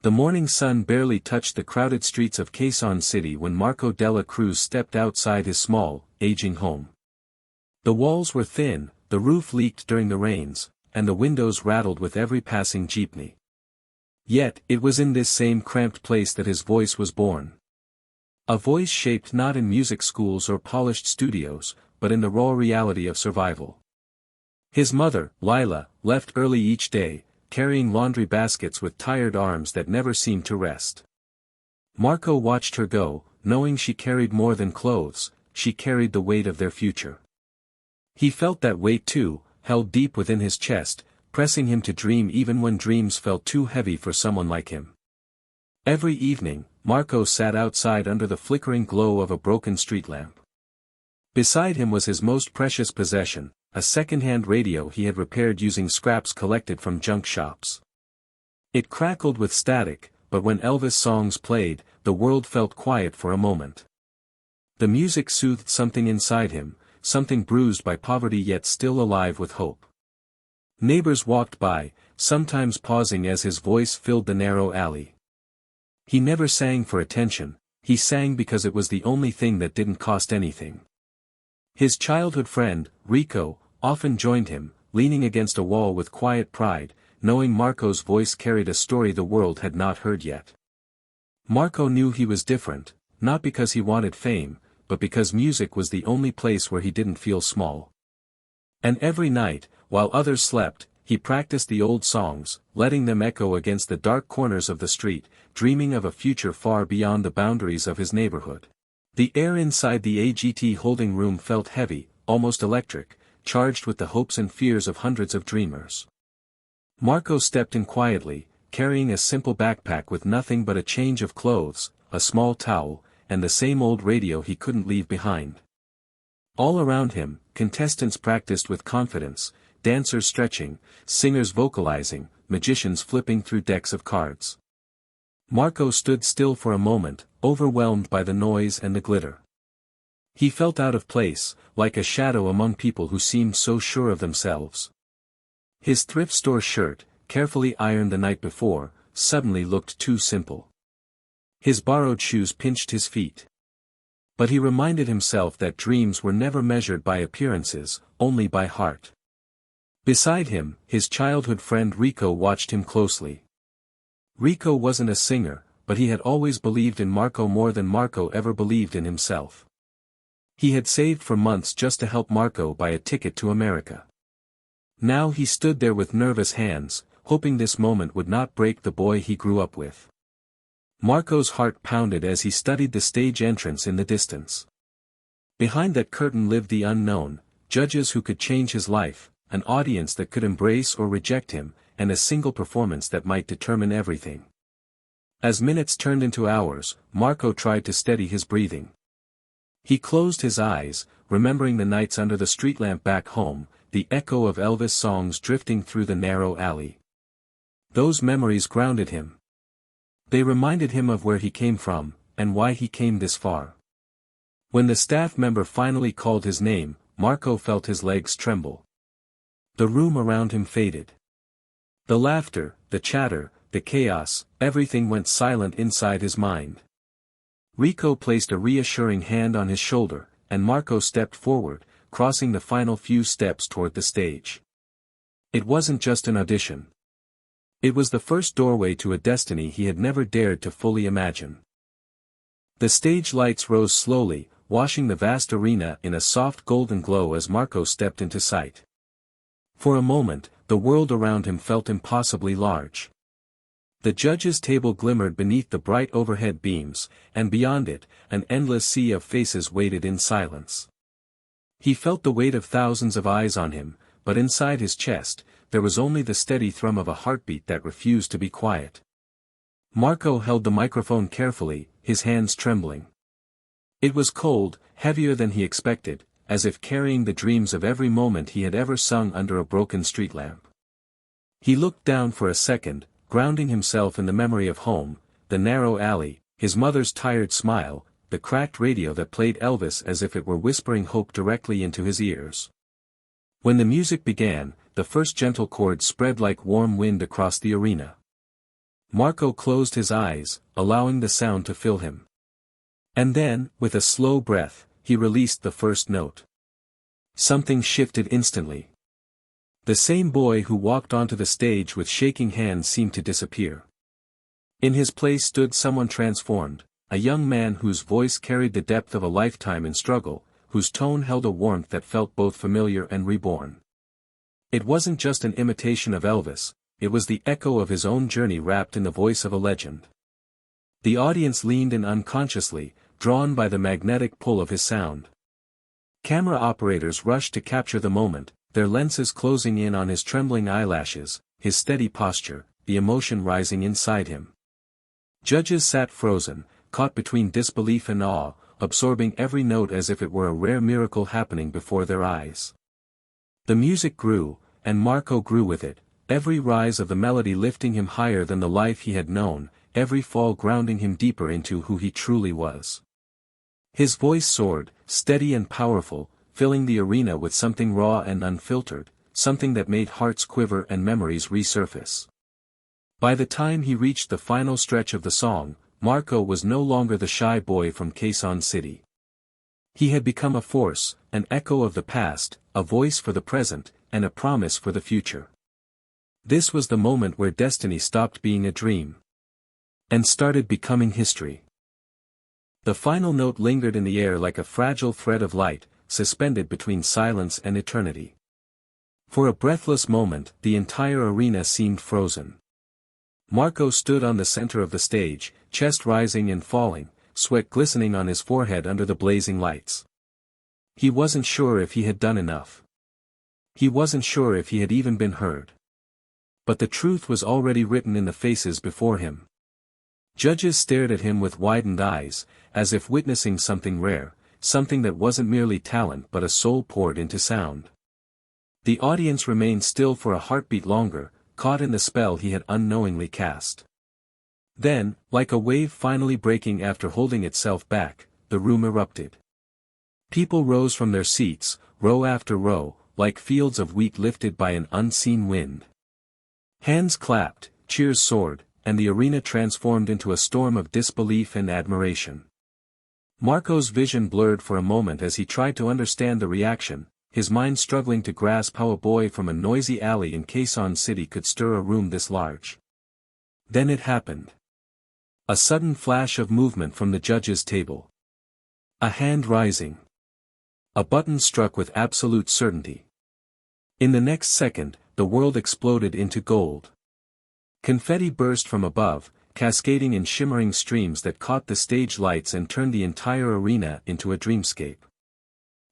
The morning sun barely touched the crowded streets of Quezon City when Marco Dela Cruz stepped outside his small, aging home. The walls were thin, the roof leaked during the rains, and the windows rattled with every passing jeepney. Yet, it was in this same cramped place that his voice was born. A voice shaped not in music schools or polished studios, but in the raw reality of survival. His mother, Lila, left early each day, carrying laundry baskets with tired arms that never seemed to rest. Marco watched her go, knowing she carried more than clothes, she carried the weight of their future. He felt that weight too, held deep within his chest, pressing him to dream even when dreams felt too heavy for someone like him. Every evening, Marco sat outside under the flickering glow of a broken street lamp. Beside him was his most precious possession, a second-hand radio he had repaired using scraps collected from junk shops. It crackled with static, but when Elvis songs played, the world felt quiet for a moment. The music soothed something inside him, something bruised by poverty yet still alive with hope. Neighbors walked by, sometimes pausing as his voice filled the narrow alley. He never sang for attention, he sang because it was the only thing that didn't cost anything. His childhood friend, Rico, often joined him, leaning against a wall with quiet pride, knowing Marco's voice carried a story the world had not heard yet. Marco knew he was different, not because he wanted fame, but because music was the only place where he didn't feel small. And every night, while others slept, he practiced the old songs, letting them echo against the dark corners of the street, dreaming of a future far beyond the boundaries of his neighborhood. The air inside the AGT holding room felt heavy, almost electric, charged with the hopes and fears of hundreds of dreamers. Marco stepped in quietly, carrying a simple backpack with nothing but a change of clothes, a small towel, and the same old radio he couldn't leave behind. All around him, contestants practiced with confidence, dancers stretching, singers vocalizing, magicians flipping through decks of cards. Marco stood still for a moment, overwhelmed by the noise and the glitter. He felt out of place, like a shadow among people who seemed so sure of themselves. His thrift store shirt, carefully ironed the night before, suddenly looked too simple. His borrowed shoes pinched his feet. But he reminded himself that dreams were never measured by appearances, only by heart. Beside him, his childhood friend Rico watched him closely. Rico wasn't a singer, but he had always believed in Marco more than Marco ever believed in himself. He had saved for months just to help Marco buy a ticket to America. Now he stood there with nervous hands, hoping this moment would not break the boy he grew up with. Marco's heart pounded as he studied the stage entrance in the distance. Behind that curtain lived the unknown, judges who could change his life, an audience that could embrace or reject him, and a single performance that might determine everything. As minutes turned into hours, Marco tried to steady his breathing. He closed his eyes, remembering the nights under the street lamp back home, the echo of Elvis songs drifting through the narrow alley. Those memories grounded him. They reminded him of where he came from, and why he came this far. When the staff member finally called his name, Marco felt his legs tremble. The room around him faded. The laughter, the chatter, the chaos, everything went silent inside his mind. Rico placed a reassuring hand on his shoulder, and Marco stepped forward, crossing the final few steps toward the stage. It wasn't just an audition. It was the first doorway to a destiny he had never dared to fully imagine. The stage lights rose slowly, washing the vast arena in a soft golden glow as Marco stepped into sight. For a moment, the world around him felt impossibly large. The judges' table glimmered beneath the bright overhead beams, and beyond it, an endless sea of faces waited in silence. He felt the weight of thousands of eyes on him, but inside his chest, there was only the steady thrum of a heartbeat that refused to be quiet. Marco held the microphone carefully, his hands trembling. It was cold, heavier than he expected, as if carrying the dreams of every moment he had ever sung under a broken street lamp. He looked down for a second, grounding himself in the memory of home, the narrow alley, his mother's tired smile, the cracked radio that played Elvis as if it were whispering hope directly into his ears. When the music began, the first gentle chords spread like warm wind across the arena. Marco closed his eyes, allowing the sound to fill him. And then, with a slow breath, he released the first note. Something shifted instantly. The same boy who walked onto the stage with shaking hands seemed to disappear. In his place stood someone transformed, a young man whose voice carried the depth of a lifetime in struggle, whose tone held a warmth that felt both familiar and reborn. It wasn't just an imitation of Elvis, it was the echo of his own journey wrapped in the voice of a legend. The audience leaned in unconsciously, drawn by the magnetic pull of his sound. Camera operators rushed to capture the moment, their lenses closing in on his trembling eyelashes, his steady posture, the emotion rising inside him. Judges sat frozen, caught between disbelief and awe, absorbing every note as if it were a rare miracle happening before their eyes. The music grew, and Marco grew with it, every rise of the melody lifting him higher than the life he had known, every fall grounding him deeper into who he truly was. His voice soared, steady and powerful, filling the arena with something raw and unfiltered, something that made hearts quiver and memories resurface. By the time he reached the final stretch of the song, Marco was no longer the shy boy from Quezon City. He had become a force, an echo of the past, a voice for the present, and a promise for the future. This was the moment where destiny stopped being a dream and started becoming history. The final note lingered in the air like a fragile thread of light, suspended between silence and eternity. For a breathless moment, the entire arena seemed frozen. Marco stood on the center of the stage, chest rising and falling, sweat glistening on his forehead under the blazing lights. He wasn't sure if he had done enough. He wasn't sure if he had even been heard. But the truth was already written in the faces before him. Judges stared at him with widened eyes, as if witnessing something rare, something that wasn't merely talent but a soul poured into sound. The audience remained still for a heartbeat longer, caught in the spell he had unknowingly cast. Then, like a wave finally breaking after holding itself back, the room erupted. People rose from their seats, row after row, like fields of wheat lifted by an unseen wind. Hands clapped, cheers soared, and the arena transformed into a storm of disbelief and admiration. Marco's vision blurred for a moment as he tried to understand the reaction, his mind struggling to grasp how a boy from a noisy alley in Quezon City could stir a room this large. Then it happened. A sudden flash of movement from the judges' table. A hand rising. A button struck with absolute certainty. In the next second, the world exploded into gold. Confetti burst from above, cascading in shimmering streams that caught the stage lights and turned the entire arena into a dreamscape.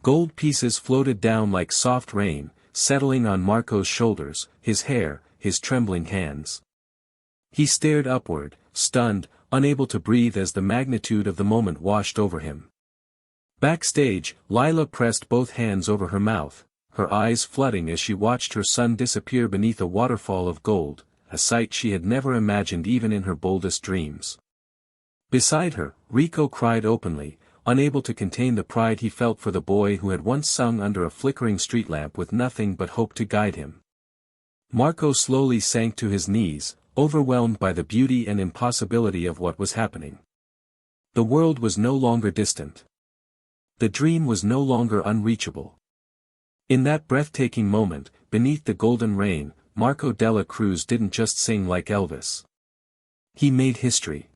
Gold pieces floated down like soft rain, settling on Marco's shoulders, his hair, his trembling hands. He stared upward, stunned, unable to breathe as the magnitude of the moment washed over him. Backstage, Lila pressed both hands over her mouth, her eyes flooding as she watched her son disappear beneath a waterfall of gold, a sight she had never imagined even in her boldest dreams. Beside her, Rico cried openly, unable to contain the pride he felt for the boy who had once sung under a flickering street lamp with nothing but hope to guide him. Marco slowly sank to his knees, overwhelmed by the beauty and impossibility of what was happening. The world was no longer distant. The dream was no longer unreachable. In that breathtaking moment, beneath the golden rain, Marco Dela Cruz didn't just sing like Elvis. He made history.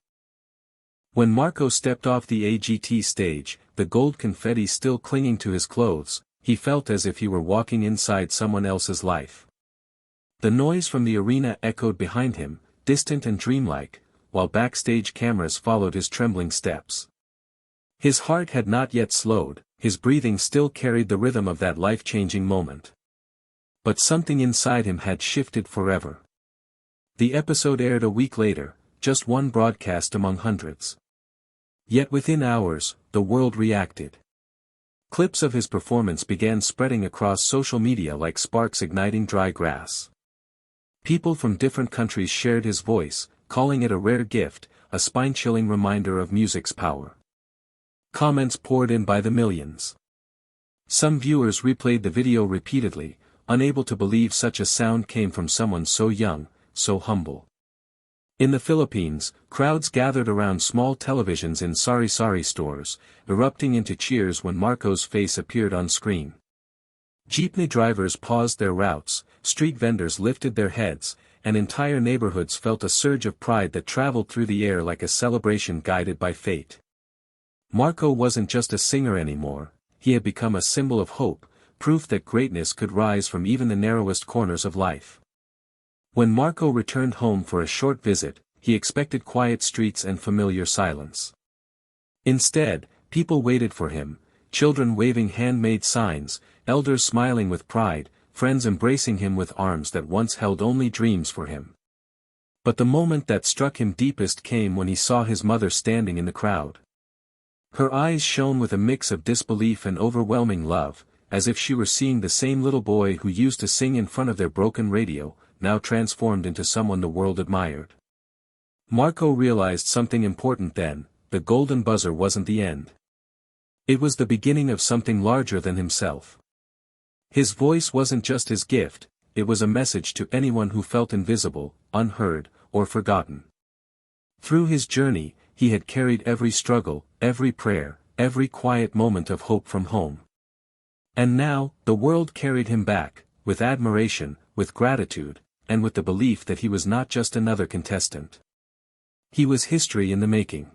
When Marco stepped off the AGT stage, the gold confetti still clinging to his clothes, he felt as if he were walking inside someone else's life. The noise from the arena echoed behind him, distant and dreamlike, while backstage cameras followed his trembling steps. His heart had not yet slowed, his breathing still carried the rhythm of that life-changing moment. But something inside him had shifted forever. The episode aired a week later, just one broadcast among hundreds. Yet within hours, the world reacted. Clips of his performance began spreading across social media like sparks igniting dry grass. People from different countries shared his voice, calling it a rare gift, a spine-chilling reminder of music's power. Comments poured in by the millions. Some viewers replayed the video repeatedly, unable to believe such a sound came from someone so young, so humble. In the Philippines, crowds gathered around small televisions in sari-sari stores, erupting into cheers when Marco's face appeared on screen. Jeepney drivers paused their routes, street vendors lifted their heads, and entire neighborhoods felt a surge of pride that traveled through the air like a celebration guided by fate. Marco wasn't just a singer anymore, he had become a symbol of hope, proof that greatness could rise from even the narrowest corners of life. When Marco returned home for a short visit, he expected quiet streets and familiar silence. Instead, people waited for him, children waving handmade signs, elders smiling with pride, friends embracing him with arms that once held only dreams for him. But the moment that struck him deepest came when he saw his mother standing in the crowd. Her eyes shone with a mix of disbelief and overwhelming love, as if she were seeing the same little boy who used to sing in front of their broken radio, now transformed into someone the world admired. Marco realized something important then: the golden buzzer wasn't the end. It was the beginning of something larger than himself. His voice wasn't just his gift, it was a message to anyone who felt invisible, unheard, or forgotten. Through his journey, he had carried every struggle, every prayer, every quiet moment of hope from home. And now, the world carried him back, with admiration, with gratitude, and with the belief that he was not just another contestant. He was history in the making.